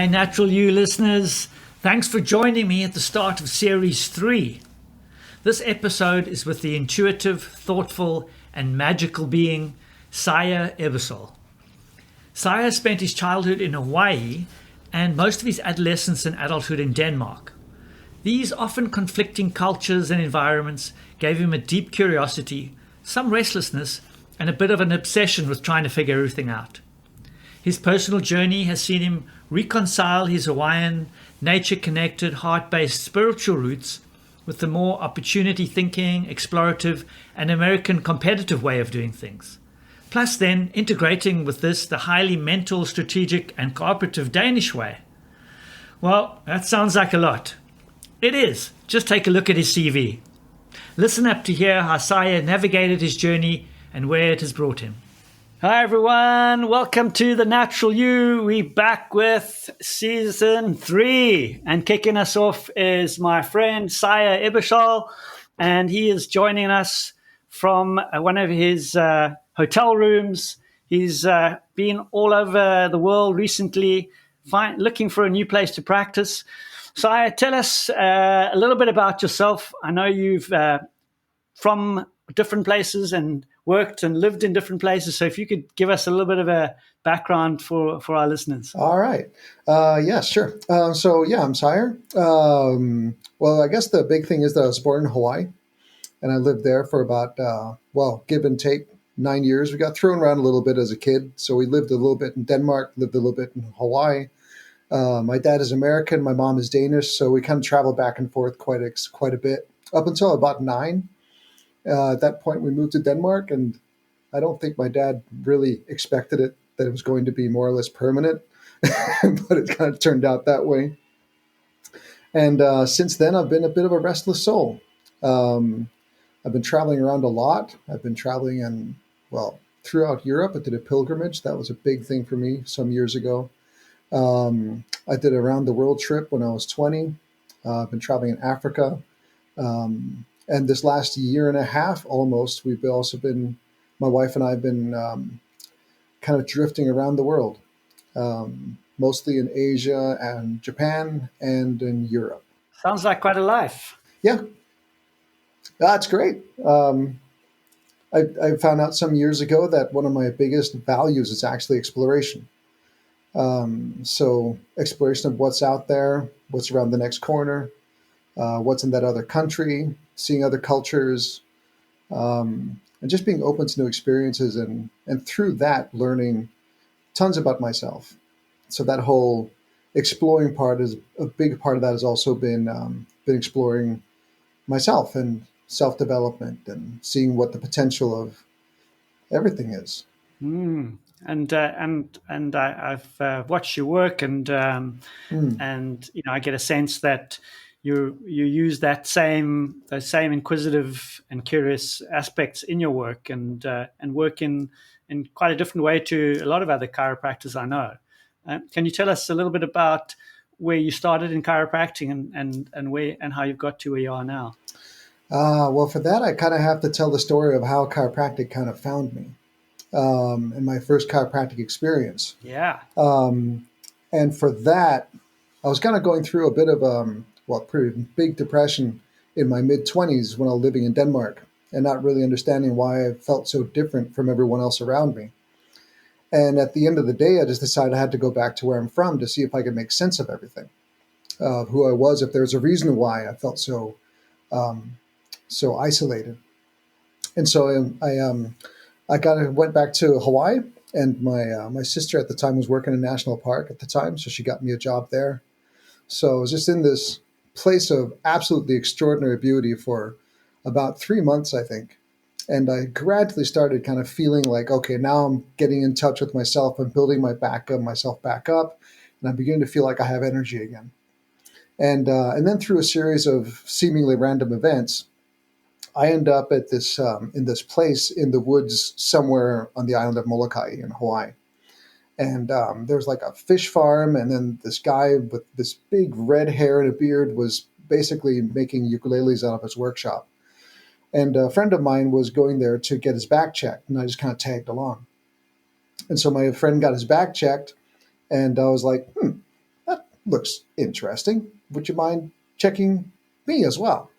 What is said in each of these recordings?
Hi, Natural You listeners. Thanks for joining me at the start of Series 3. This episode is with the intuitive, thoughtful, and magical being, Sejer Ebersole. Sejer spent his childhood in Hawaii and most of his adolescence and adulthood in Denmark. These often conflicting cultures and environments gave him a deep curiosity, some restlessness, and a bit of an obsession with trying to figure everything out. His personal journey has seen him reconcile his Hawaiian, nature-connected, heart-based spiritual roots with the more opportunity-thinking, explorative, and American competitive way of doing things. Plus then integrating with this the highly mental, strategic, and cooperative Danish way. Well, that sounds like a lot. It is. Just take a look at his CV. Listen up to hear how Sejer navigated his journey and where it has brought him. Hi everyone, welcome to The Natural You. We're back with season 3, and kicking us off is my friend Sejer Ebersole, and he is joining us from one of his hotel rooms. He's been all over the world recently, looking for a new place to practice. Sejer, tell us a little bit about yourself. I know you've from different places and worked and lived in different places. So if you could give us a little bit of a background for our listeners. All right. Yeah, sure. I'm Sejer. Well, I guess the big thing is that I was born in Hawaii, and I lived there for about, give and take 9 years. We got thrown around a little bit as a kid. So we lived a little bit in Denmark, lived a little bit in Hawaii. My dad is American. My mom is Danish. So we kind of traveled back and forth quite a bit up until about 9. At that point, we moved to Denmark, and I don't think my dad really expected that it was going to be more or less permanent, but it kind of turned out that way. And since then, I've been a bit of a restless soul. I've been traveling around a lot. I've been traveling throughout Europe. I did a pilgrimage. That was a big thing for me some years ago. I did a round the world trip when I was 20. I've been traveling in Africa. And this last year and a half, almost, my wife and I have been kind of drifting around the world, mostly in Asia and Japan and in Europe. Sounds like quite a life. Yeah, that's great. I found out some years ago that one of my biggest values is actually exploration. So exploration of what's out there, what's around the next corner, what's in that other country, seeing other cultures, and just being open to new experiences, and through that learning tons about myself. So that whole exploring part is a big part of that. Has also been exploring myself and self-development and seeing what the potential of everything is. And I've watched your work, and I get a sense that you use those same inquisitive and curious aspects in your work, and work in quite a different way to a lot of other chiropractors I know. Can you tell us a little bit about where you started in chiropractic and how you've got to where you are now? Well, for that, I kind of have to tell the story of how chiropractic kind of found me, and my first chiropractic experience. Yeah. And for that, I was kind of going through a bit of pretty big depression in my mid-20s when I was living in Denmark, and not really understanding why I felt so different from everyone else around me. And at the end of the day, I just decided I had to go back to where I'm from to see if I could make sense of everything, of who I was, if there's a reason why I felt so isolated. And so I went back to Hawaii, and my sister at the time was working in a national park at the time, so she got me a job there. So I was just in this place of absolutely extraordinary beauty for about 3 months, I think. And I gradually started kind of feeling like, okay, now I'm getting in touch with myself. I'm building myself back up, and I'm beginning to feel like I have energy again. And then through a series of seemingly random events, I end up at this in this place in the woods somewhere on the island of Molokai in Hawaii. And there's like a fish farm, and then this guy with this big red hair and a beard was basically making ukuleles out of his workshop. And a friend of mine was going there to get his back checked, and I just kind of tagged along. And so my friend got his back checked, and I was like, that looks interesting. Would you mind checking me as well?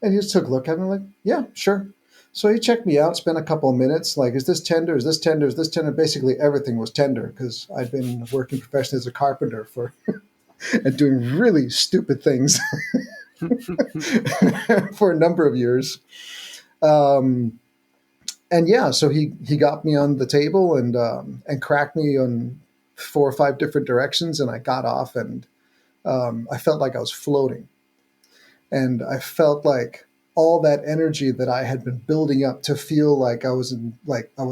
And he just took a look at me like, yeah, sure. So he checked me out, spent a couple of minutes, like, is this tender? Is this tender? Is this tender? Basically, everything was tender because I'd been working professionally as a carpenter for and doing really stupid things for a number of years. Um, and yeah, so he got me on the table and cracked me on 4 or 5 different directions, and I got off, and I felt like I was floating. And I felt like all that energy that I had been building up to feel like I was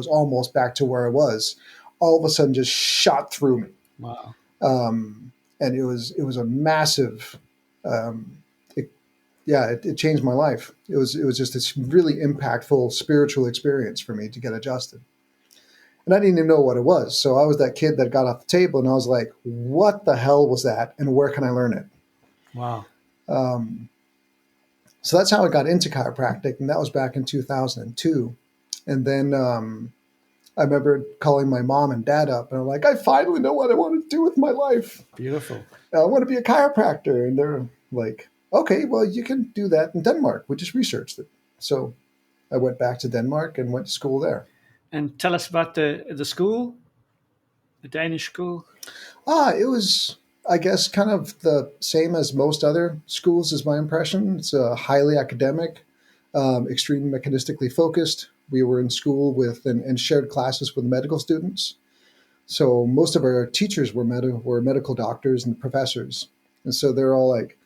almost back to where I was, all of a sudden just shot through me. Wow. And it was a massive, um, it changed my life. It was just this really impactful spiritual experience for me to get adjusted. And I didn't even know what it was. So I was that kid that got off the table and I was like, what the hell was that? And where can I learn it? Wow. So that's how I got into chiropractic, and that was back in 2002. And then I remember calling my mom and dad up, and I'm like, I finally know what I want to do with my life. Beautiful. I want to be a chiropractor. And they're like, okay, well, you can do that in Denmark. We just researched it. So I went back to Denmark and went to school there. And tell us about the school, the Danish school. It was, I guess, kind of the same as most other schools, is my impression. It's highly academic, extremely mechanistically focused. We were in school with and shared classes with medical students. So most of our teachers were medical doctors and professors. And so they're all like,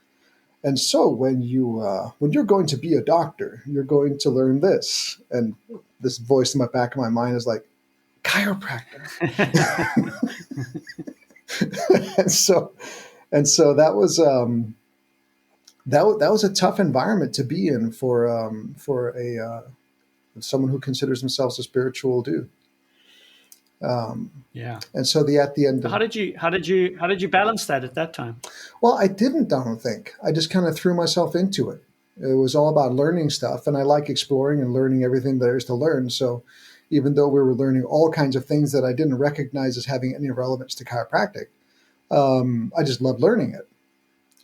and so when you're going to be a doctor, you're going to learn this. And this voice in the back of my mind is like, chiropractor. and so that was that was a tough environment to be in for a someone who considers themselves a spiritual dude. Yeah. And so at the end, How did you balance that at that time? well, I don't think. I just kind of threw myself into it. It was all about learning stuff, and I like exploring and learning everything there is to learn. So even though we were learning all kinds of things that I didn't recognize as having any relevance to chiropractic, I just loved learning it.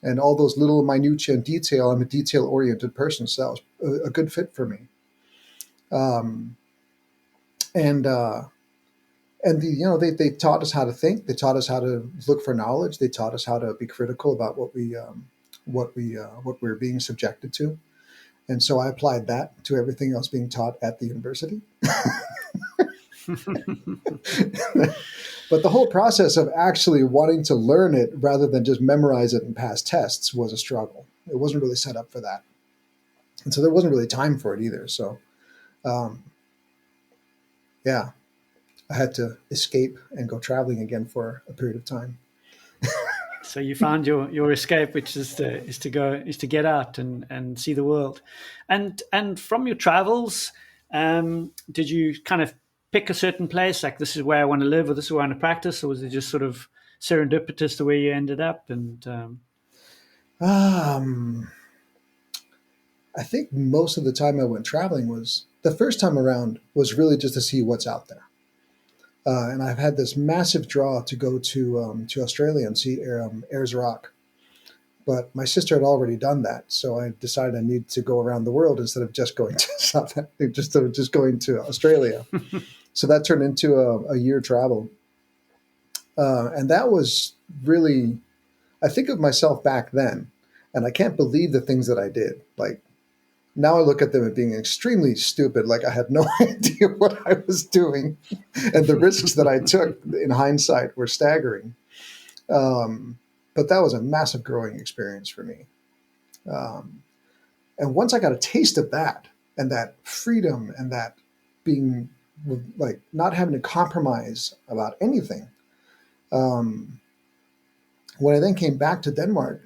And all those little minutiae and detail, I'm a detail-oriented person, so that was a good fit for me. Um, and they taught us how to think. They taught us how to look for knowledge. They taught us how to be critical about what we were being subjected to. And so I applied that to everything else being taught at the university. But the whole process of actually wanting to learn it rather than just memorize it and pass tests was a struggle. It wasn't really set up for that. And so there wasn't really time for it either. So, yeah, I had to escape and go traveling again for a period of time. So you found your escape, which is to get out and see the world. And from your travels, did you kind of pick a certain place, like this is where I want to live, or this is where I want to practice, or was it just sort of serendipitous the way you ended up? And I think most of the time I went traveling was the first time around was really just to see what's out there. And I've had this massive draw to go to Australia and see Ayers Rock. But my sister had already done that, so I decided I needed to go around the world instead of just going to just going to Australia. So that turned into a year travel, and that was really. I think of myself back then, and I can't believe the things that I did. Like now, I look at them as being extremely stupid. Like I had no idea what I was doing, and the risks that I took in hindsight were staggering. But that was a massive growing experience for me. And once I got a taste of that and that freedom and that being like not having to compromise about anything, when I then came back to Denmark,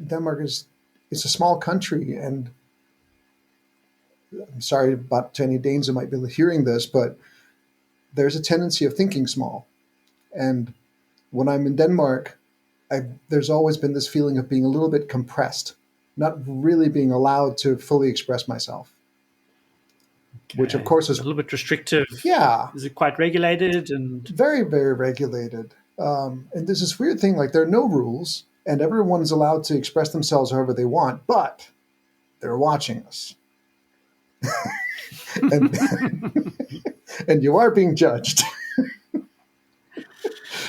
it's a small country, and I'm sorry to any Danes who might be hearing this, but there's a tendency of thinking small. And when I'm in Denmark, there's always been this feeling of being a little bit compressed, not really being allowed to fully express myself, which of course is a little bit restrictive. Yeah. Is it quite regulated? And very, very regulated. And there's this weird thing, like there are no rules, and everyone's allowed to express themselves however they want, but they're watching us. and, and you are being judged.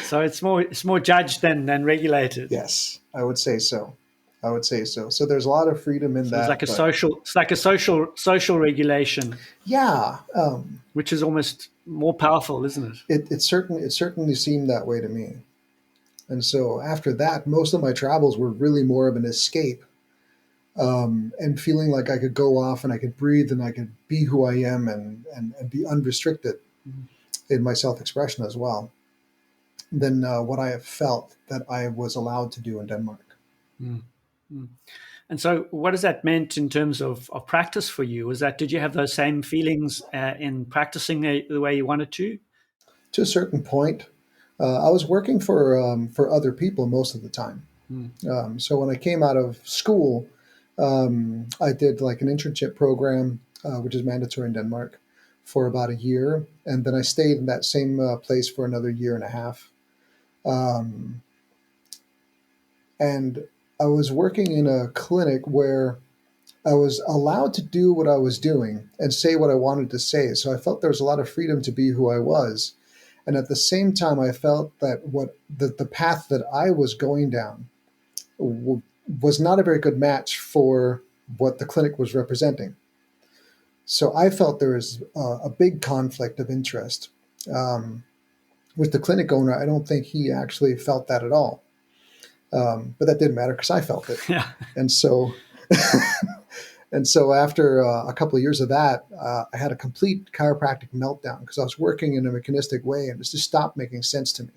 So it's more judged than regulated. Yes, I would say so. I would say so. So there's a lot of freedom in So it's that. like a social regulation, Yeah, which is almost more powerful, isn't it? it certainly seemed that way to me. And so after that, most of my travels were really more of an escape, and feeling like I could go off and I could breathe and I could be who I am and be unrestricted in my self expression as well than what I have felt that I was allowed to do in Denmark. Mm. Mm. And so, what has that meant in terms of practice for you? Did you have those same feelings in practicing the way you wanted to? To a certain point, I was working for other people most of the time. So when I came out of school, I did like an internship program, which is mandatory in Denmark, for about a year, and then I stayed in that same place for another year and a half. Um, and I was working in a clinic where I was allowed to do what I was doing and say what I wanted to say. So I felt there was a lot of freedom to be who I was. And at the same time, I felt that the path that I was going down was not a very good match for what the clinic was representing. So I felt there was a big conflict of interest. With the clinic owner, I don't think he actually felt that at all. But that didn't matter because I felt it. Yeah. And so, and so after a couple of years of that, I had a complete chiropractic meltdown because I was working in a mechanistic way and it just stopped making sense to me.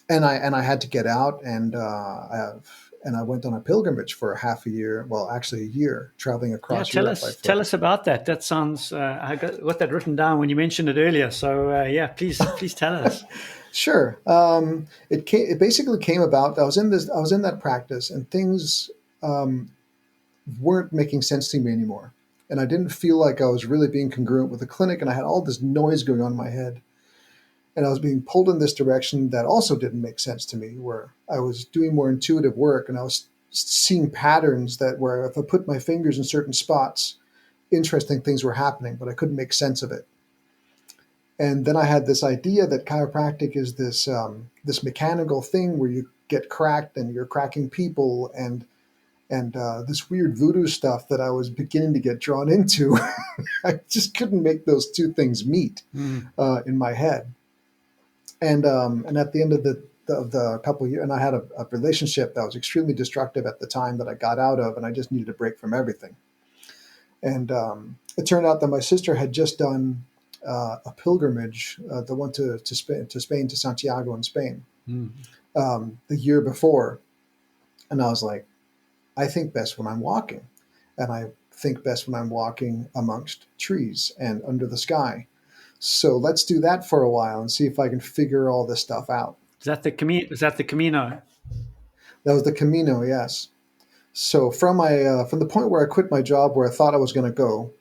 And I had to get out, and I went on a pilgrimage for half a year. Well, actually a year, traveling across Europe by foot. Tell us about that. That sounds. I got that written down when you mentioned it earlier. So please tell us. Sure. It basically came about. I was in that practice, and things weren't making sense to me anymore, and I didn't feel like I was really being congruent with the clinic, and I had all this noise going on in my head. And I was being pulled in this direction that also didn't make sense to me, where I was doing more intuitive work and I was seeing patterns that where if I put my fingers in certain spots, interesting things were happening, but I couldn't make sense of it. And then I had this idea that chiropractic is this mechanical thing where you get cracked and you're cracking people and this weird voodoo stuff that I was beginning to get drawn into. I just couldn't make those two things meet in my head. And at the end of the couple of years, and I had a relationship that was extremely destructive at the time that I got out of, and I just needed a break from everything. And it turned out that my sister had just done a pilgrimage, the one to Spain, to Santiago in Spain, the year before. And I was like, I think best when I'm walking, and I think best when I'm walking amongst trees and under the sky. So let's do that for a while and see if I can figure all this stuff out. Was that the Camino? That was the Camino, yes. So from the point where I quit my job where I thought I was going to go,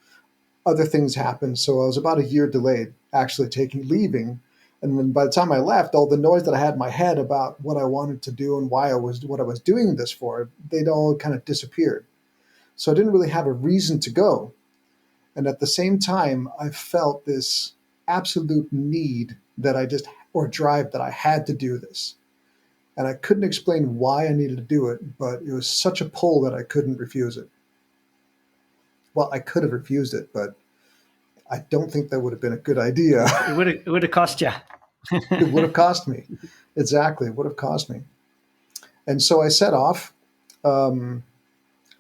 other things happened. So I was about a year delayed actually leaving. And then by the time I left, all the noise that I had in my head about what I wanted to do and what I was doing this for, they'd all kind of disappeared. So I didn't really have a reason to go. And at the same time, I felt this absolute need or drive that I had to do this. And I couldn't explain why I needed to do it, but it was such a pull that I couldn't refuse it. Well, I could have refused it, but I don't think that would have been a good idea. It would have cost you. It would have cost me. Exactly. It would have cost me. And so I set off, and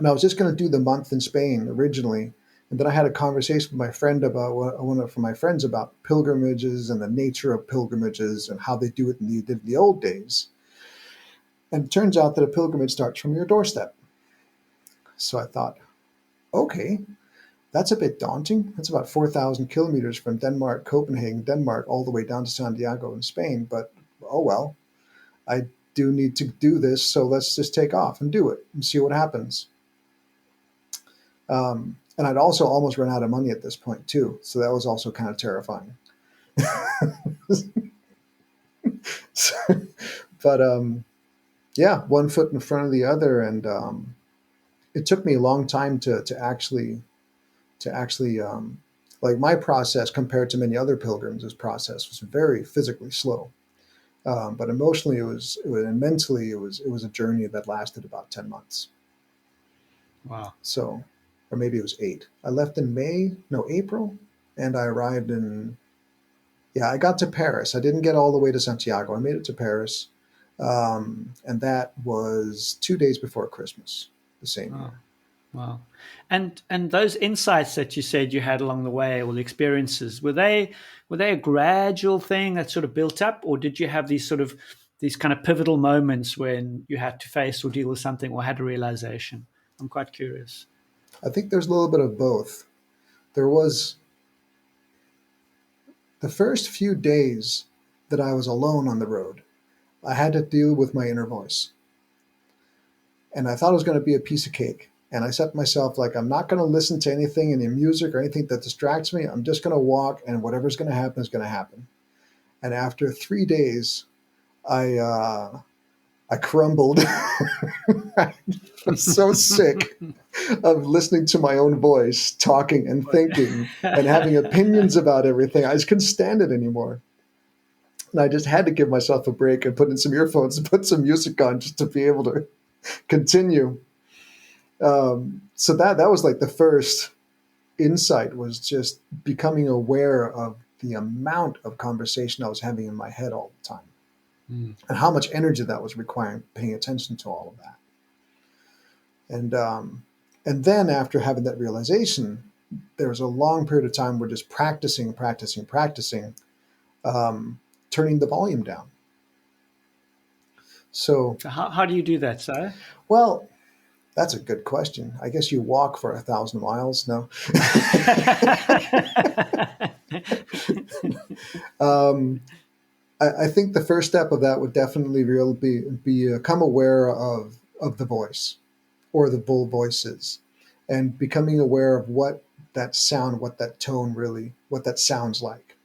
I was just going to do the month in Spain originally. And then I had a conversation with my friend about one of my friends about pilgrimages and the nature of pilgrimages and how they do it in the old days. And it turns out that a pilgrimage starts from your doorstep. So I thought, okay, that's a bit daunting. That's about 4,000 kilometers from Copenhagen, Denmark, all the way down to Santiago in Spain. But, oh well, I do need to do this, so let's just take off and do it and see what happens. And I'd also almost run out of money at this point, too. So that was also kind of terrifying. But yeah, one foot in front of the other, and it took me a long time to actually like my process compared to many other pilgrims. This process was very physically slow, but emotionally and mentally it was a journey that lasted about 10 months. Wow. So, or maybe it was 8. I left in May, no April, and I arrived in yeah. I got to Paris. I didn't get all the way to Santiago. I made it to Paris, and that was 2 days before Christmas the same Wow. year. Wow. And those insights that you said you had along the way, or the experiences, were they a gradual thing that sort of built up, or did you have these kind of pivotal moments when you had to face or deal with something or had a realization? I'm quite curious. I think there's a little bit of both. There was the first few days that I was alone on the road. I had to deal with my inner voice. And I thought it was going to be a piece of cake. And I set myself like, I'm not going to listen to anything, any music or anything that distracts me. I'm just going to walk, and whatever's going to happen is going to happen. And after 3 days, I crumbled. I'm so sick of listening to my own voice, talking and thinking and having opinions about everything. I just couldn't stand it anymore. And I just had to give myself a break and put in some earphones and put some music on just to be able to continue. So that was like the first insight, was just becoming aware of the amount of conversation I was having in my head all the time, Mm. and how much energy that was requiring, paying attention to all of that. And then after having that realization, there was a long period of time where just practicing, um, turning the volume down. So, So how do you do that, sir? well, that's a good question. I guess you walk for 1,000 miles. No. um, I think the first step of that would definitely really be become aware of the voice, or the bull voices, and becoming aware of what that sound, what that tone really, what that sounds like.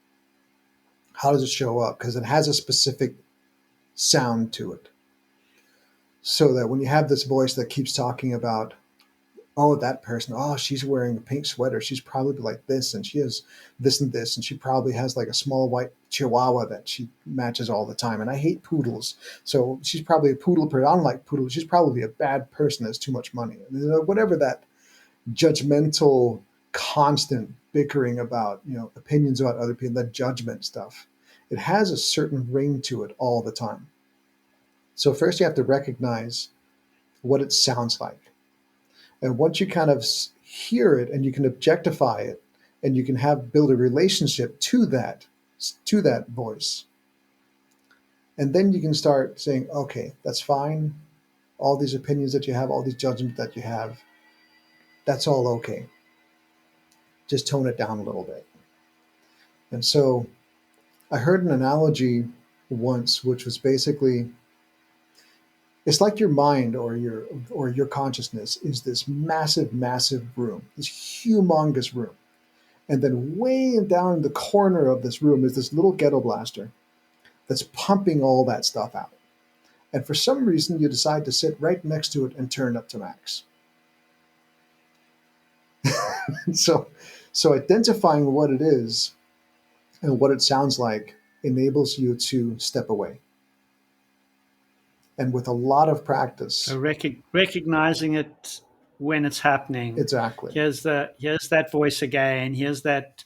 How does it show up? Because it has a specific sound to it. So that when you have this voice that keeps talking about, oh, that person, oh, she's wearing a pink sweater, she's probably like this, and she has this and this, and she probably has like a small white chihuahua that she matches all the time. And I hate poodles, so she's probably a poodle person. I don't like poodles. She's probably a bad person, has too much money. Whatever that judgmental, constant bickering about, opinions about other people, that judgment stuff, it has a certain ring to it all the time. So first you have to recognize what it sounds like. And once you kind of hear it and you can objectify it, and you can build a relationship to that voice, and then you can start saying, okay, that's fine. All these opinions that you have, all these judgments that you have, that's all okay. Just tone it down a little bit. And so I heard an analogy once, which was basically, it's like your mind, or your consciousness is this massive, massive room, this humongous room. And then way down in the corner of this room is this little ghetto blaster that's pumping all that stuff out. And for some reason, you decide to sit right next to it and turn it up to max. so, so identifying what it is and what it sounds like enables you to step away. And with a lot of So practice, recognizing it when it's happening. exactly. Here's that voice again. Here's that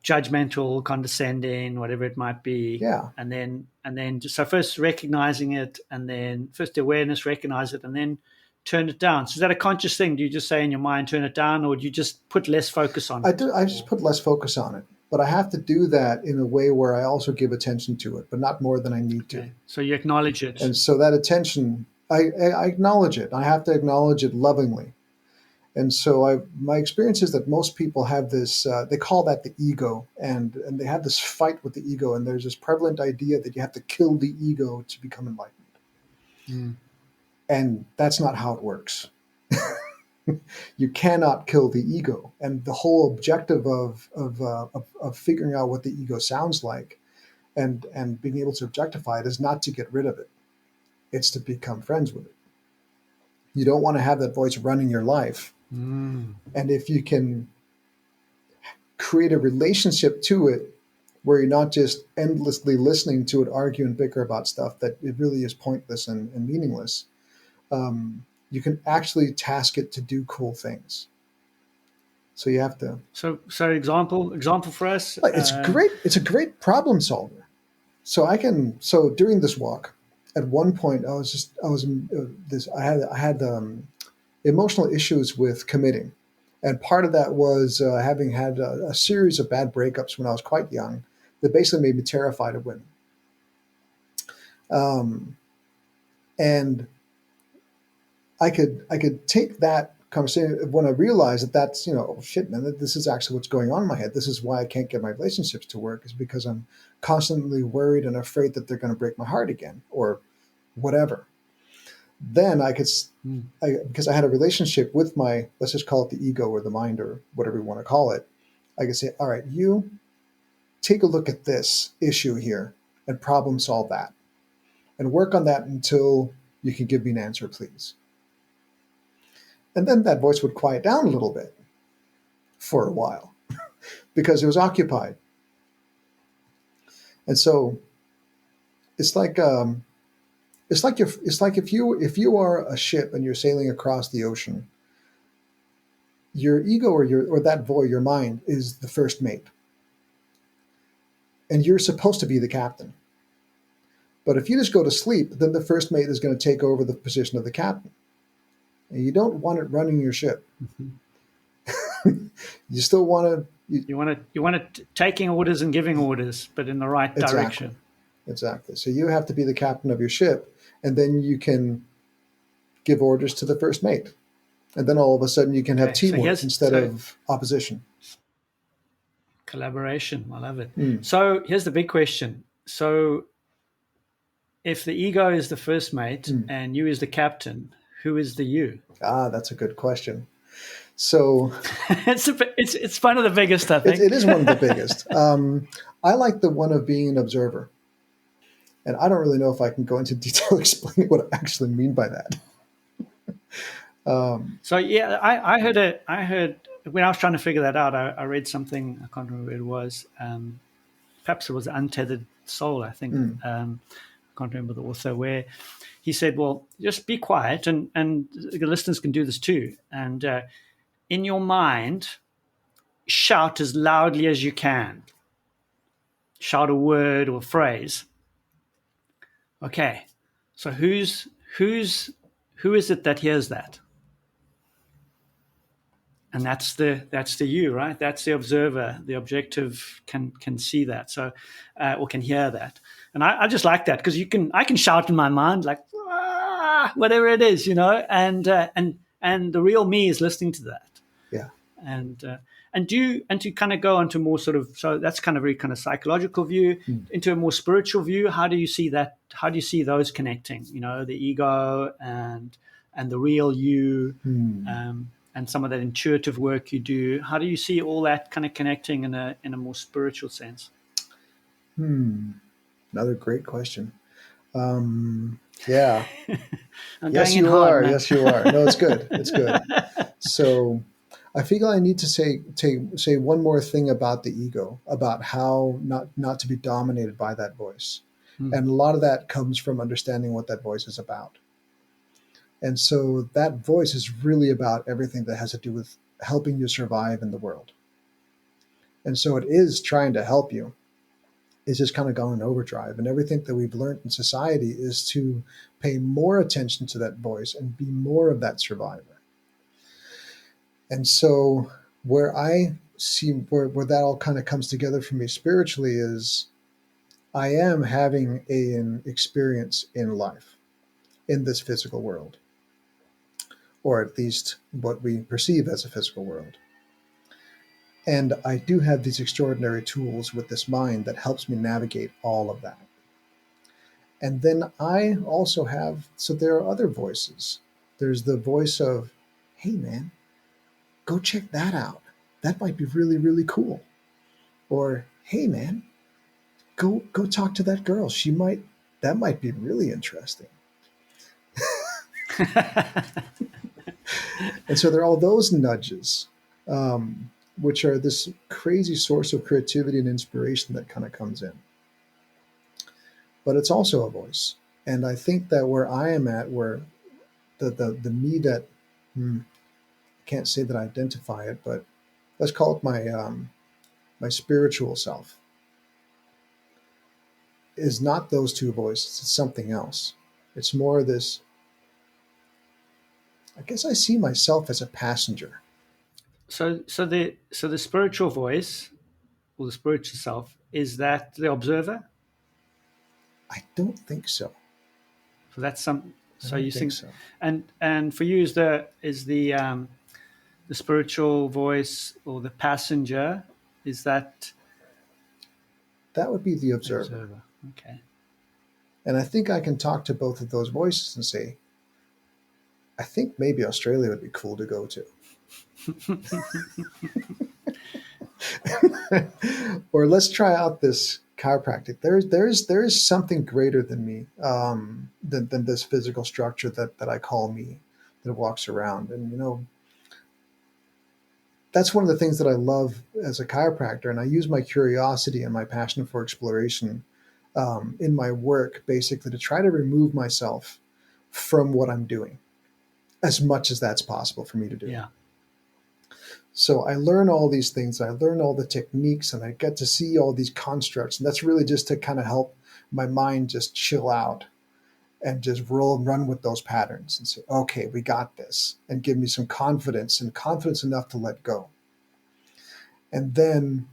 judgmental, condescending, whatever it might be. Yeah. And then so first recognizing it, and then first awareness, recognize it, and then turn it down. So is that a conscious thing? Do you just say in your mind, turn it down, or do you just put less focus on I it? do. I just put less focus on it, but I have to do that in a way where I also give attention to it, but not more than I need to. Okay. So you acknowledge it. And so that attention, I acknowledge it. I have to acknowledge it lovingly. And so my experience is that most people have this, they call that the ego, and they have this fight with the ego. And there's this prevalent idea that you have to kill the ego to become enlightened. Mm. And that's not how it works. You cannot kill the ego. And the whole objective of figuring out what the ego sounds like and being able to objectify it is not to get rid of it. It's to become friends with it. You don't want to have that voice running your life. Mm. And if you can create a relationship to it where you're not just endlessly listening to it argue and bicker about stuff that it really is pointless and meaningless, you can actually task it to do cool things. So you have to. So example for us. It's great. It's a great problem solver. So I can. So during this walk, at one point, I had emotional issues with committing, and part of that was having had a series of bad breakups when I was quite young, that basically made me terrified of women. And I could take that conversation when I realized that that's, oh shit, man, that this is actually what's going on in my head. This is why I can't get my relationships to work, is because I'm constantly worried and afraid that they're going to break my heart again or whatever. Then because I had a relationship with my, let's just call it the ego or the mind or whatever you want to call it, I could say, all right, you take a look at this issue here and problem solve that and work on that until you can give me an answer, please. And then that voice would quiet down a little bit for a while because it was occupied. And so it's like if you are a ship and you're sailing across the ocean, your ego or that voice, your mind, is the first mate, and you're supposed to be the captain. But if you just go to sleep, then the first mate is going to take over the position of the captain, and you don't want it running your ship. Mm-hmm. You still want to. You want it taking orders and giving orders, but in the right direction. Exactly. So you have to be the captain of your ship, and then you can give orders to the first mate. And then all of a sudden you can have teamwork instead of opposition. Collaboration. I love it. So here's the big question. So if the ego is the first mate and you is the captain, who is the you? That's a good question. So it's one of the biggest, I think. It is one of the biggest. I like the one of being an observer. And I don't really know if I can go into detail explaining what I actually mean by that. So yeah, I heard when I was trying to figure that out, I read something, I can't remember what it was. Perhaps it was Untethered Soul, I think. I can't remember the author, where he said, well, just be quiet, and the listeners can do this too. And in your mind, shout as loudly as you can. Shout a word or a phrase. Okay, so who is it that hears that? And that's the you, right? That's the observer. The objective can see that, so or can hear that. And I just like that, because I can shout in my mind like whatever it is, and the real me is listening to that. Yeah. And to kind of go onto more sort of, so that's kind of very kind of psychological view, into a more spiritual view. How do you see that? How do you see those connecting? The ego and the real you. And some of that intuitive work you do. How do you see all that kind of connecting in a more spiritual sense? Another great question. Yeah. Yes, you are. Yes, you are. No, it's good. It's good. So I feel I need to say one more thing about the ego, about how not to be dominated by that voice. And a lot of that comes from understanding what that voice is about. And so that voice is really about everything that has to do with helping you survive in the world. And so it is trying to help you. It's just kind of gone in overdrive. And everything that we've learned in society is to pay more attention to that voice and be more of that survivor. And so where I see where that all kind of comes together for me spiritually is I am having an experience in life, in this physical world, or at least what we perceive as a physical world. And I do have these extraordinary tools with this mind that helps me navigate all of that. And then I also have, so there are other voices. There's the voice of, hey man, go check that out. That might be really, really cool. Or, hey man, go talk to that girl. That might be really interesting. And so there are all those nudges, which are this crazy source of creativity and inspiration that kind of comes in. But it's also a voice. And I think that where I am at, where the me that, I can't say that I identify it, but let's call it my spiritual self, is not those two voices. It's something else. It's more this, I guess I see myself as a passenger. So the spiritual voice or the spiritual self, is that the observer? I don't think so. So that's some. I So don't you think think, so. and for you, is the spiritual voice or the passenger? Is that That would be the the observer. observer? Okay. And I think I can talk to both of those voices and say, I think maybe Australia would be cool to go to. Or let's try out this chiropractic. There is something greater than me, than this physical structure that I call me, that walks around. And that's one of the things that I love as a chiropractor. And I use my curiosity and my passion for exploration, in my work, basically to try to remove myself from what I'm doing as much as that's possible for me to do. Yeah. So I learn all these things, I learn all the techniques, and I get to see all these constructs. And that's really just to kind of help my mind just chill out and just roll and run with those patterns and say, okay, we got this, and give me some confidence, and confidence enough to let go. And then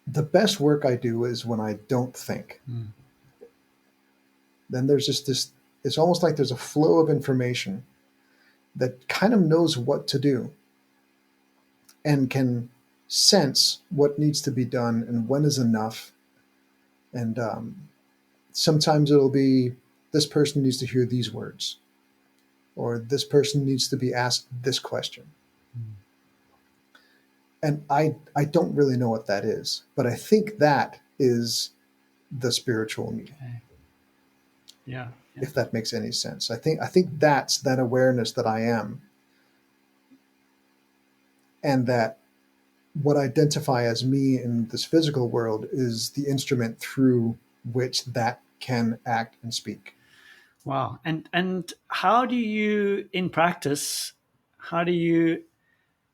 the best work I do is when I don't think. Mm. Then there's just this, it's almost like there's a flow of information that kind of knows what to do and can sense what needs to be done and when is enough. And sometimes it'll be, this person needs to hear these words, or this person needs to be asked this question. Mm. And I don't really know what that is, but I think that is the spiritual me, Okay. Yeah. Yeah. if that makes any sense. I think that's that awareness that I am, and that what I identify as me in this physical world is the instrument through which that can act and speak. Wow. And how do you, in practice, how do you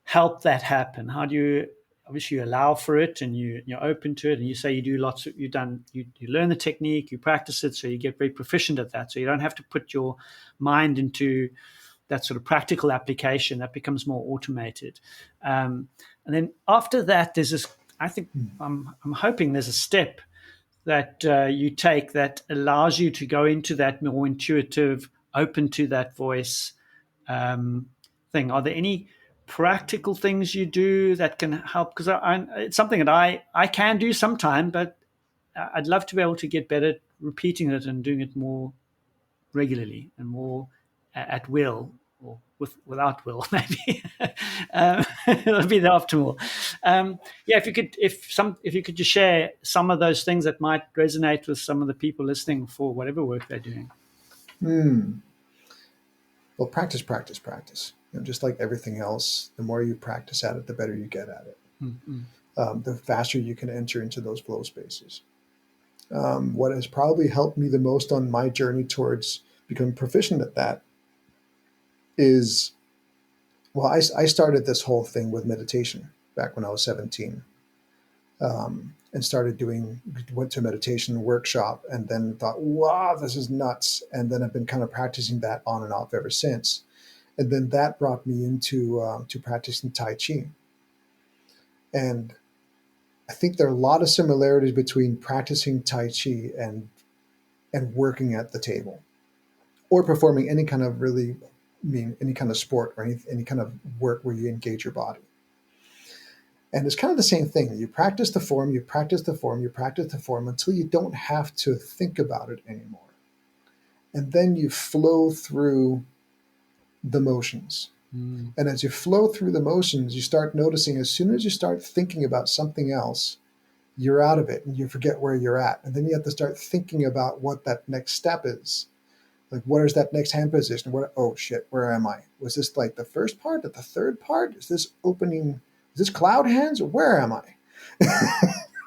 help that happen? How do you, obviously you allow for it and you're open to it, and you say you do lots of, you learn the technique, you practice it, so you get very proficient at that. So you don't have to put your mind into that sort of practical application. That becomes more automated. And then after that, there's this, I think, I'm hoping there's a step that you take that allows you to go into that more intuitive, open to that voice thing. Are there any practical things you do that can help? Because it's something that I can do sometime, but I'd love to be able to get better at repeating it and doing it more regularly and more at will, or without will, maybe. That would be the optimal. Yeah, if you could just share some of those things that might resonate with some of the people listening for whatever work they're doing. Hmm. Well, practice, practice, practice. Just like everything else, the more you practice at it, the better you get at it. Mm-hmm. The faster you can enter into those flow spaces. What has probably helped me the most on my journey towards becoming proficient at that is, well, I started this whole thing with meditation back when I was 17, and went to a meditation workshop, and then thought, wow, this is nuts. And then I've been kind of practicing that on and off ever since. And then that brought me into to practicing Tai Chi. And I think there are a lot of similarities between practicing Tai Chi and working at the table, or performing any kind of any kind of sport, or any kind of work where you engage your body. And it's kind of the same thing. You practice the form, you practice the form, you practice the form until you don't have to think about it anymore. And then you flow through the motions. Mm. And as you flow through the motions, you start noticing, as soon as you start thinking about something else, you're out of it and you forget where you're at. And then you have to start thinking about what that next step is. Like, what is that next hand position? Oh shit, where am I? Was this like the first part or the third part? Is this opening? Is this cloud hands or where am I?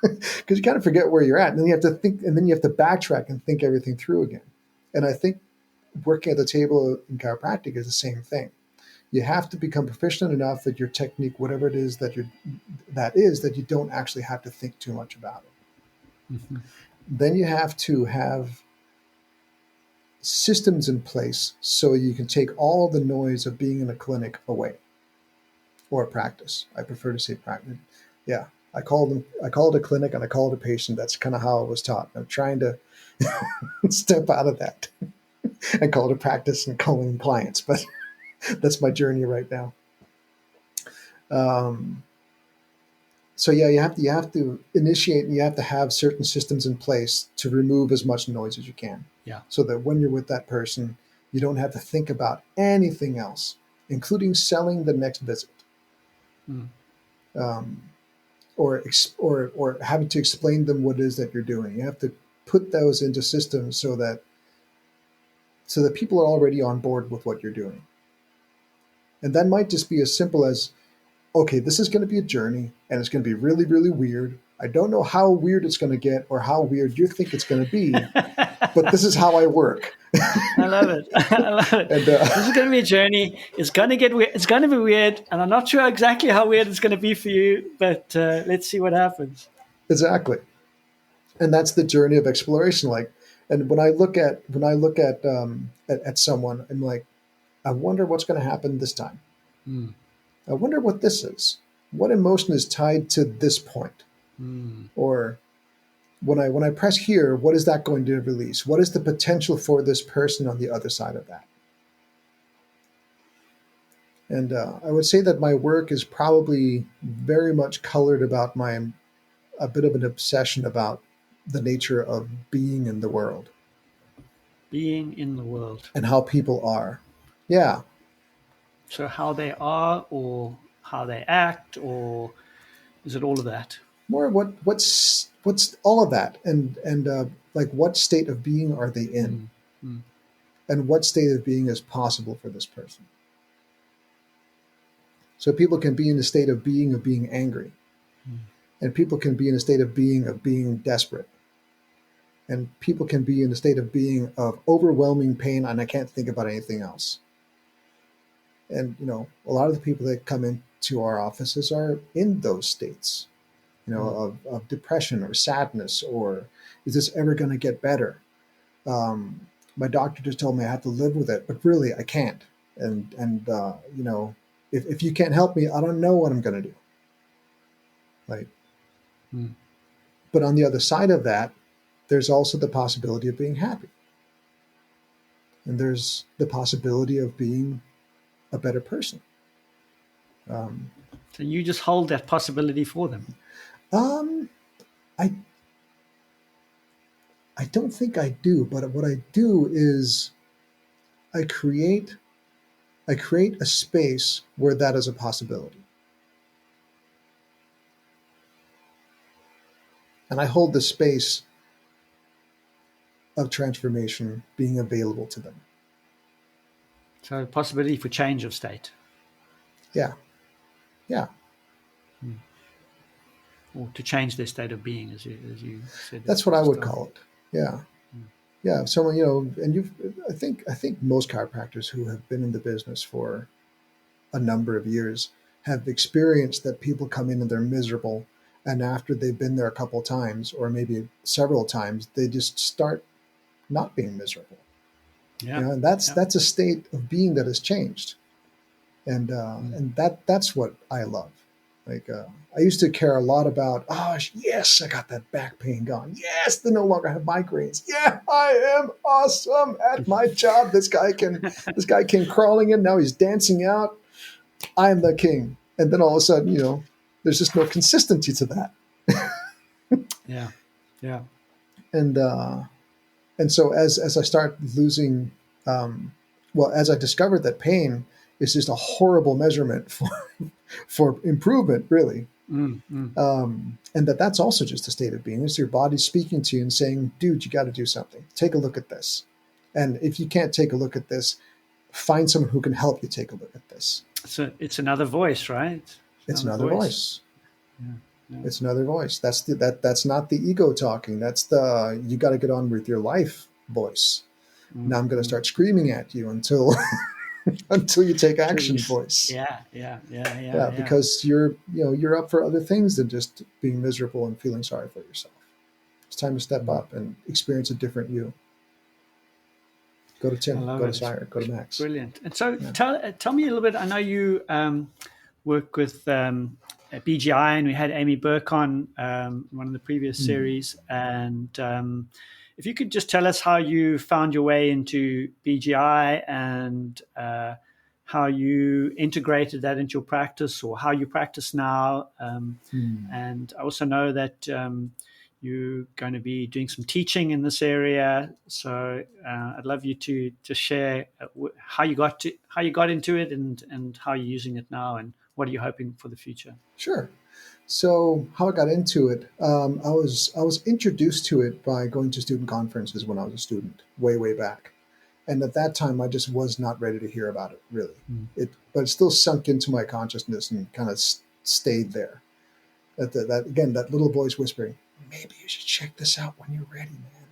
Because you kind of forget where you're at. And then you have to think, and then you have to backtrack and think everything through again. And I think working at the table in chiropractic is the same thing. You have to become proficient enough that your technique, whatever it is that you don't actually have to think too much about it. Mm-hmm. Then you have to have systems in place so you can take all the noise of being in a clinic away, or a practice. I prefer to say practice. Yeah, I call it a clinic and I call it a patient. That's kind of how I was taught. I'm trying to step out of that and call it a practice and call them clients, but that's my journey right now. So yeah, you have to initiate, and you have to have certain systems in place to remove as much noise as you can. Yeah. So that when you're with that person, you don't have to think about anything else, including selling the next visit, or having to explain them what it is that you're doing. You have to put those into systems so that people are already on board with what you're doing. And that might just be as simple as, okay, this is going to be a journey and it's going to be really, really weird. I don't know how weird it's going to get or how weird you think it's going to be, but this is how I work. I love it. I love it. And, this is going to be a journey. It's going to get weird. It's going to be weird. And I'm not sure exactly how weird it's going to be for you, but let's see what happens. Exactly. And that's the journey of exploration. Like, and when I look at someone, I'm like, I wonder what's going to happen this time. I wonder what this is. What emotion is tied to this point? Or when I press here, what is that going to release? What is the potential for this person on the other side of that? And I would say that my work is probably very much colored about a bit of an obsession about the nature of being in the world. Being in the world. And how people are. Yeah. So how they are, or how they act, or is it all of that? More what's all of that, and like what state of being are they in, and what state of being is possible for this person. So people can be in a state of being angry, and people can be in a state of being desperate, and people can be in a state of being of overwhelming pain, and I can't think about anything else. And a lot of the people that come into our offices are in those states. Of depression or sadness, or is this ever going to get better? My doctor just told me I have to live with it, but really I can't. And if you can't help me, I don't know what I'm going to do. Right. But on the other side of that, there's also the possibility of being happy. And there's the possibility of being a better person. So you just hold that possibility for them. I don't think I do, but what I do is I create a space where that is a possibility. And I hold the space of transformation being available to them. So a possibility for change of state. Yeah. Yeah. Or to change their state of being, as you said. That's what I would call it. Yeah. Yeah. Someone, and I think most chiropractors who have been in the business for a number of years have experienced that people come in and they're miserable. And after they've been there a couple of times, or maybe several times, they just start not being miserable. Yeah. And that's a state of being that has changed. And that's what I love. Like, I used to care a lot about, yes, I got that back pain gone. Yes, they no longer have migraines. Yeah, I am awesome at my job. This guy came crawling in. Now he's dancing out. I am the king. And then all of a sudden, there's just no consistency to that. Yeah. Yeah. And so as I start losing, as I discovered that pain is just a horrible measurement for improvement, really. Mm, mm. And that's also just a state of being. It's your body speaking to you and saying, dude, you got to do something. Take a look at this. And if you can't take a look at this, find someone who can help you take a look at this. So it's another voice, right? It's It's another another voice. voice. Yeah, yeah. It's another voice. That's not the ego talking. That's the you got to get on with your life voice. Now I'm going to start screaming at you until until you take action voice. Yeah, yeah, yeah, Yeah, yeah, yeah. because you're up for other things than just being miserable and feeling sorry for yourself. It's time to step up and experience a different you. Go to I Tim, love go to it. It's Sire, go to Max. brilliant. And so Yeah. tell me a little bit. I know you work with at BGI, and we had Amy Burke on one of the previous Hmm. series. And if you could just tell us how you found your way into BGI and how you integrated that into your practice or how you practice now. Hmm. And I also know that you're going to be doing some teaching in this area. So I'd love you to just share how you got into it and how you're using it now and what are you hoping for the future. Sure. So how I got into it, I was introduced to it by going to student conferences when I was a student, way back, and at that time I just was not ready to hear about it really. Mm. But it still sunk into my consciousness and kind of stayed there. That again, that little voice whispering, maybe you should check this out when you're ready, man.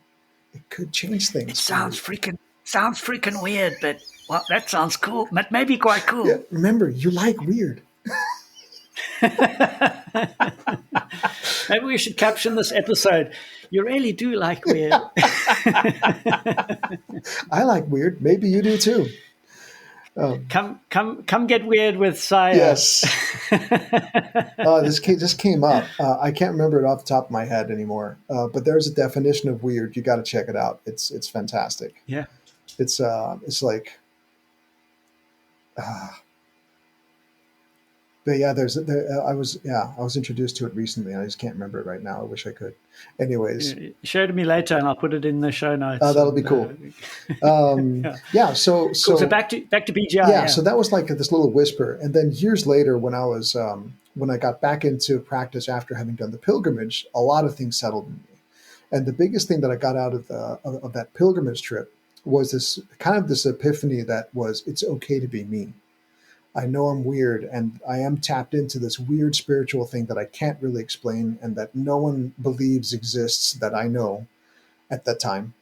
It could change It things for you. sounds freaking weird, but well, that sounds cool. That may be quite Yeah, cool. remember, you like weird. Maybe we should caption this episode. You really do like weird. I like weird. Maybe you do too. Um, Come get weird with Saya. yes. This came up. I can't remember it off the top of my head anymore. But there's a definition of weird. You got to check it out. It's fantastic. Yeah. It's like, uh, but yeah. I was introduced to it recently. I just can't remember it right now. I wish I could. Anyways, Share it to me later, and I'll put it in the show notes. that'll be And cool. yeah, Yeah. cool. So back to BGI. Yeah, Yeah. so that was like this little whisper, and then years later, when I got back into practice after having done the pilgrimage, a lot of things settled in me, and the biggest thing that I got out of that pilgrimage trip was this epiphany that was it's okay to be me. I know I'm weird, and I am tapped into this weird spiritual thing that I can't really explain, and that no one believes exists that I know at that time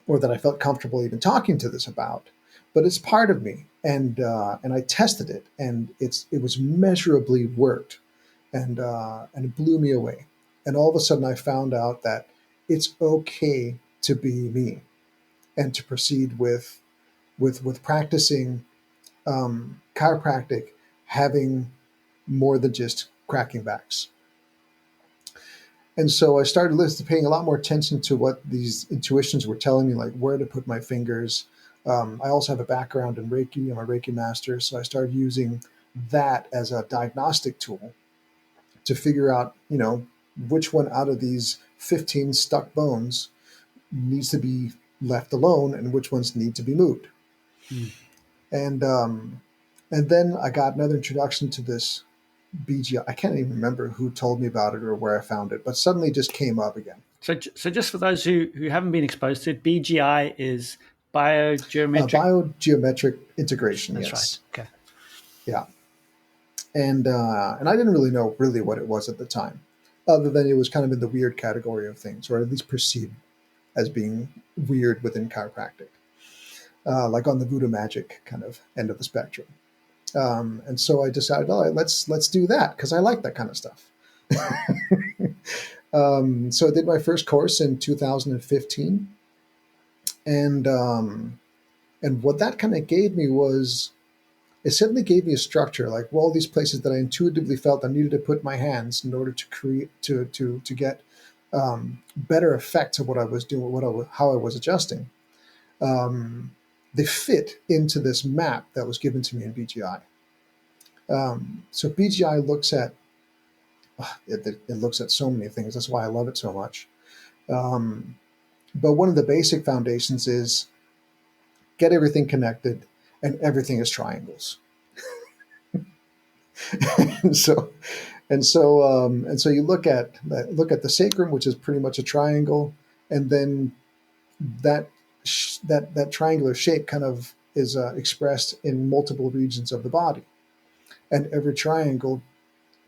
or that I felt comfortable even talking to this about. But it's part of me, and I tested it, and it was measurably worked, and it blew me away. And all of a sudden, I found out that it's okay to be me and to proceed with practicing chiropractic, having more than just cracking backs. And so I started paying a lot more attention to what these intuitions were telling me, like where to put my fingers. I also have a background in Reiki. I'm a Reiki master. So I started using that as a diagnostic tool to figure out, which one out of these 15 stuck bones needs to be left alone and which ones need to be moved. Mm. And then I got another introduction to this BGI. I can't even remember who told me about it or where I found it, but suddenly it just came up again. So just for those who haven't been exposed to it, BGI is biogeometric. Biogeometric integration, That's right. yes. Okay. Yeah. And I didn't really know really what it was at the time, other than it was kind of in the weird category of things, or at least perceived as being weird within chiropractic, like on the voodoo magic kind of end of the spectrum. And so I decided, all right, let's do that because I like that kind of stuff. So I did my first course in 2015, and what that kind of gave me was it certainly gave me a structure, like all these places that I intuitively felt I needed to put my hands in order to create to get better effect of what I was doing, how I was adjusting. They fit into this map that was given to me in BGI. So BGI looks at it looks at so many things. That's why I love it so much. But one of the basic foundations is get everything connected, and everything is triangles. so And so you look at the sacrum, which is pretty much a triangle, and then that triangular shape kind of is expressed in multiple regions of the body, and every triangle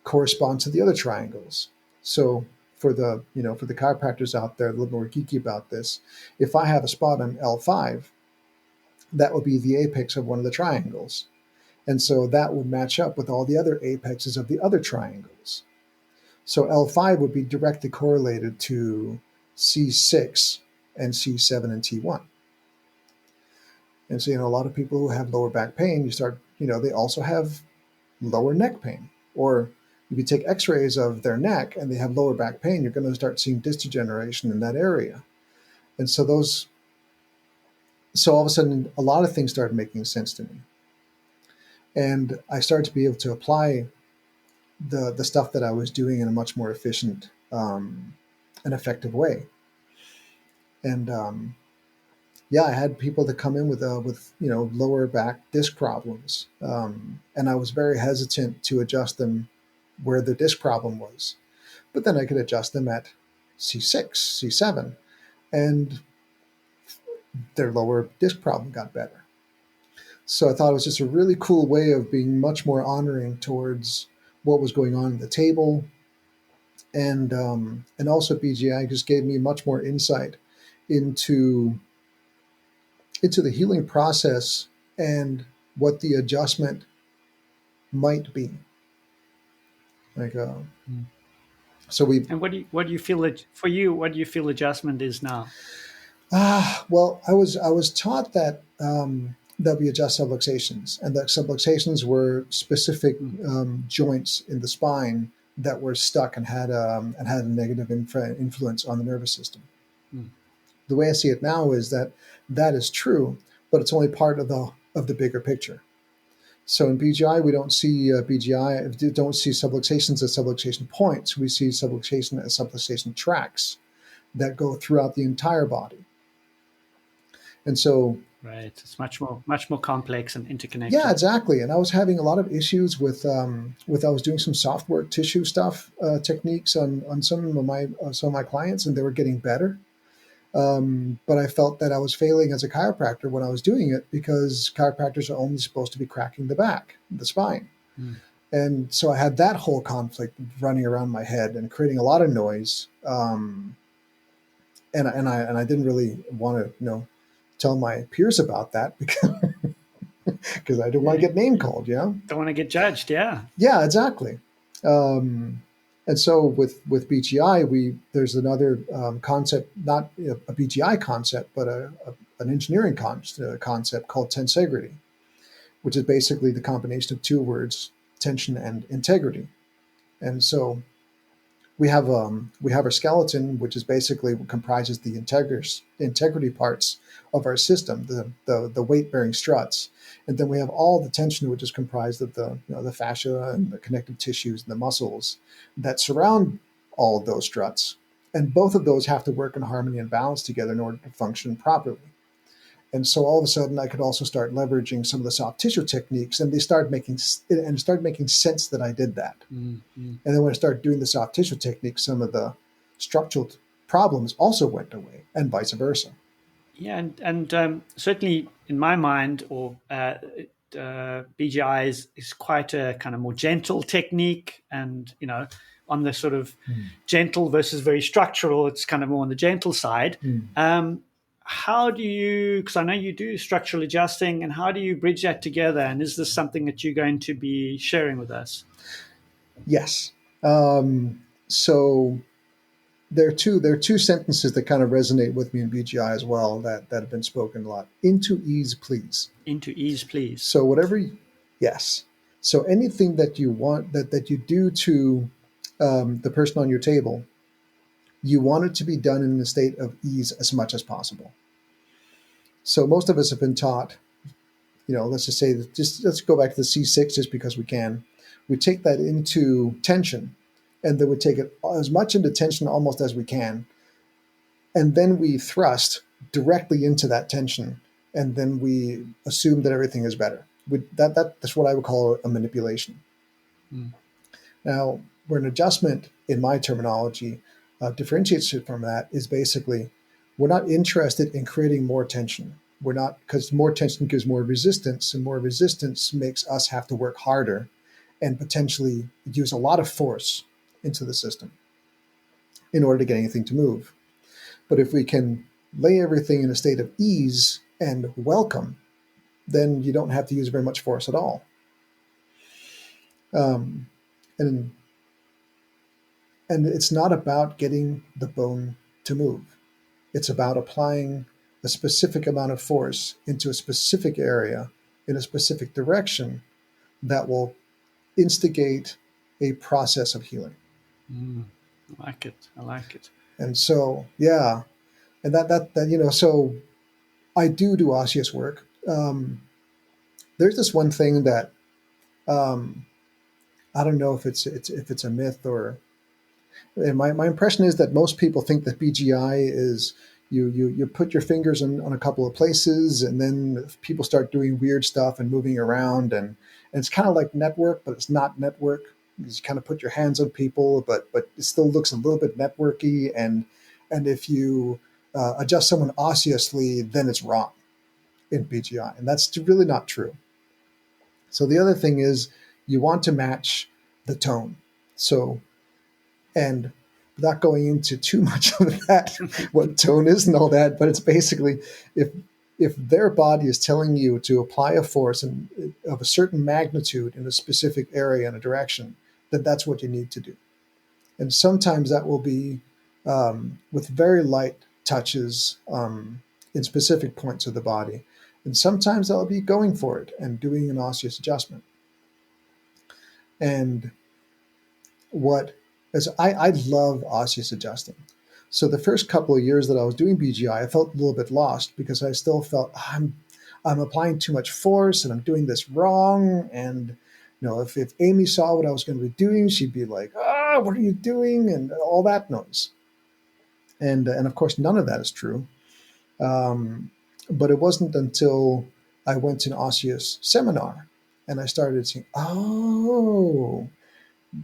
corresponds to the other triangles. So for the chiropractors out there a little more geeky about this, if I have a spot on L5, that would be the apex of one of the triangles. And so that would match up with all the other apexes of the other triangles. So L5 would be directly correlated to C6 and C7 and T1. And so, a lot of people who have lower back pain, they also have lower neck pain. Or if you take x-rays of their neck and they have lower back pain, you're going to start seeing disc degeneration in that area. And so all of a sudden, a lot of things started making sense to me. And I started to be able to apply the stuff that I was doing in a much more efficient and effective way. And I had people that come in with lower back disc problems, and I was very hesitant to adjust them where the disc problem was. But then I could adjust them at C6, C7, and their lower disc problem got better. So I thought it was just a really cool way of being much more honoring towards what was going on at the table. And also BGI just gave me much more insight into the healing process and what the adjustment might be. Like, so we. And what do you feel that for you? What do you feel adjustment is now? Well, I was taught that that we adjust subluxations, and that subluxations were specific joints in the spine that were stuck and had a negative influence on the nervous system. Mm. The way I see it now is that is true, but it's only part of the bigger picture. So in BGI, we don't see don't see subluxations as subluxation points. We see subluxation as subluxation tracks that go throughout the entire body. And so, right, it's much more complex and interconnected. Yeah, exactly. And I was having a lot of issues with I was doing some soft work tissue stuff techniques on some of my clients, and they were getting better. But I felt that I was failing as a chiropractor when I was doing it, because chiropractors are only supposed to be cracking the spine. Mm. And so I had that whole conflict running around my head and creating a lot of noise. And I didn't really want to, tell my peers about that because I didn't want to get name called, Don't want to get judged, yeah. Yeah, exactly. And so with BGI, there's another concept, not a BGI concept, but an engineering concept called tensegrity, which is basically the combination of two words, tension and integrity. And so we have our skeleton, which is basically what comprises the integrity parts of our system, the weight bearing struts, and then we have all the tension, which is comprised of the fascia and the connective tissues and the muscles that surround all of those struts, and both of those have to work in harmony and balance together in order to function properly. And so all of a sudden, I could also start leveraging some of the soft tissue techniques, and it started making sense that I did that. Mm-hmm. And then when I started doing the soft tissue techniques, some of the structural problems also went away, and vice versa. Yeah, and certainly in my mind, or BGI is quite a kind of more gentle technique, and on the sort of gentle versus very structural, it's kind of more on the gentle side. How do you, because I know you do structural adjusting, and how do you bridge that together? And is this something that you're going to be sharing with us? Yes. So there are two sentences that kind of resonate with me in BGI as well that have been spoken a lot. Into ease, please. Into ease, please. So yes. So anything that you want that you do to the person on your table, you want it to be done in a state of ease as much as possible. So most of us have been taught, let's just say let's go back to the C6 just because we can. We take that into tension, and then we take it as much into tension almost as we can. And then we thrust directly into that tension, and then we assume that everything is better. That's what I would call a manipulation. Now, where an adjustment, in my terminology, differentiates it from that is basically we're not interested in creating more tension. We're not, because more tension gives more resistance, and more resistance makes us have to work harder and potentially use a lot of force into the system in order to get anything to move. But if we can lay everything in a state of ease and welcome, then you don't have to use very much force at all. Um, and and it's not about getting the bone to move. It's about applying a specific amount of force into a specific area in a specific direction that will instigate a process of healing. Mm, I like it. I like it. And so, yeah, and that so I do osseous work. There's this one thing that um, I don't know if it's a myth or. And my impression is that most people think that BGI is you put your fingers on a couple of places and then people start doing weird stuff and moving around and it's kind of like network, but it's not network. You just kind of put your hands on people, but it still looks a little bit networky. And if you adjust someone osseously, then it's wrong in BGI, and that's really not true. So the other thing is you want to match the tone. So and without going into too much of that, what tone is and all that, but it's basically if their body is telling you to apply a force of a certain magnitude in a specific area and a direction, then that's what you need to do. And sometimes that will be with very light touches in specific points of the body. And sometimes I'll be going for it and doing an osseous adjustment. And what as I love osseous adjusting. So the first couple of years that I was doing BGI, I felt a little bit lost because I still felt I'm applying too much force and I'm doing this wrong. And if Amy saw what I was going to be doing, she'd be like, what are you doing? And all that noise. And of course, none of that is true. But it wasn't until I went to an osseous seminar and I started seeing,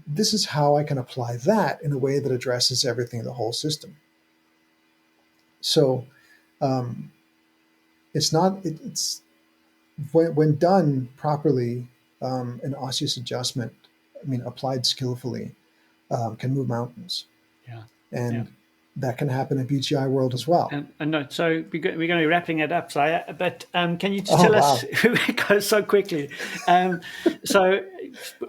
this is how I can apply that in a way that addresses everything in the whole system. So um, it's when done properly, an osseous adjustment, I mean, applied skillfully, can move mountains. Yeah. And Yeah. that can happen in BGI world as well. And no, so we're going to be wrapping it up, Saya, but can you just Oh, tell wow. us, it goes so quickly. So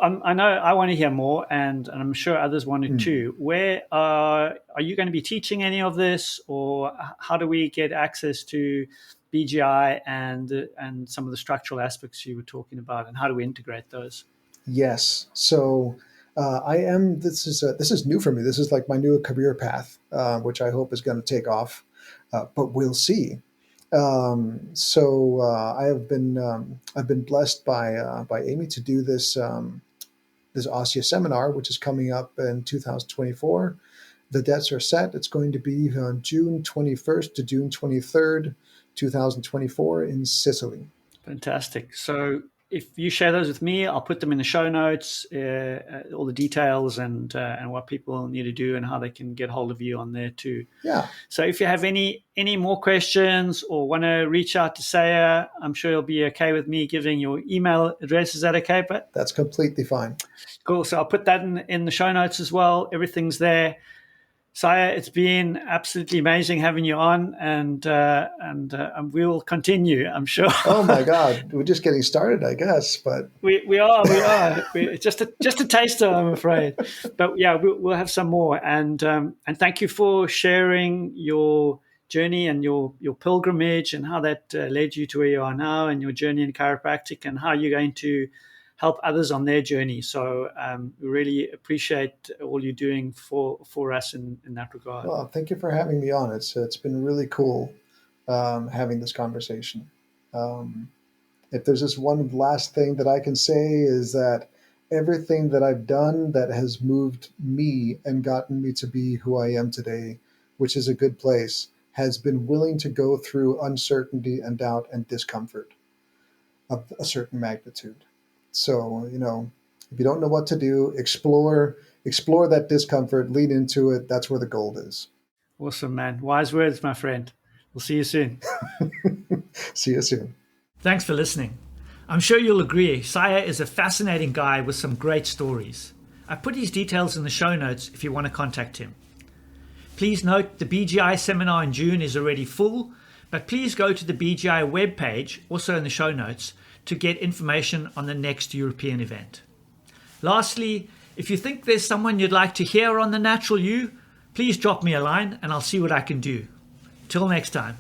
I know I want to hear more, and I'm sure others want to too. Where are you going to be teaching any of this, or how do we get access to BGI and some of the structural aspects you were talking about, and how do we integrate those? Yes. So I am. This is new for me. This is like my new career path, which I hope is going to take off, but we'll see. I've been blessed by Amy to do this osseous seminar, which is coming up in 2024. The dates are set. It's going to be on June 21st to June 23rd, 2024 in Sicily. Fantastic. So if you share those with me, I'll put them in the show notes, all the details and what people need to do and how they can get hold of you on there too. Yeah. So if you have any more questions or want to reach out to Sejer, I'm sure you'll be okay with me giving your email address. Is that okay, Pat? That's completely fine. Cool. So I'll put that in the show notes as well. Everything's there. Sejer, it's been absolutely amazing having you on, and we'll continue, I'm sure. Oh my God, we're just getting started, I guess. But we are just a taster, I'm afraid. But yeah, we'll have some more, and thank you for sharing your journey and your pilgrimage and how that led you to where you are now, and your journey in chiropractic, and how you're going to help others on their journey. So we really appreciate all you're doing for us in that regard. well, thank you for having me on. It's been really cool having this conversation. If there's just one last thing that I can say is that everything that I've done that has moved me and gotten me to be who I am today, which is a good place, has been willing to go through uncertainty and doubt and discomfort of a certain magnitude. So, if you don't know what to do, explore, explore that discomfort, lean into it. That's where the gold is. Awesome, man. Wise words, my friend. We'll see you soon. See you soon. Thanks for listening. I'm sure you'll agree, Sejer is a fascinating guy with some great stories. I put his details in the show notes if you want to contact him. Please note the BGI seminar in June is already full, but please go to the BGI webpage, also in the show notes, to get information on the next European event. Lastly, if you think there's someone you'd like to hear on The Natural You, please drop me a line and I'll see what I can do. Till next time.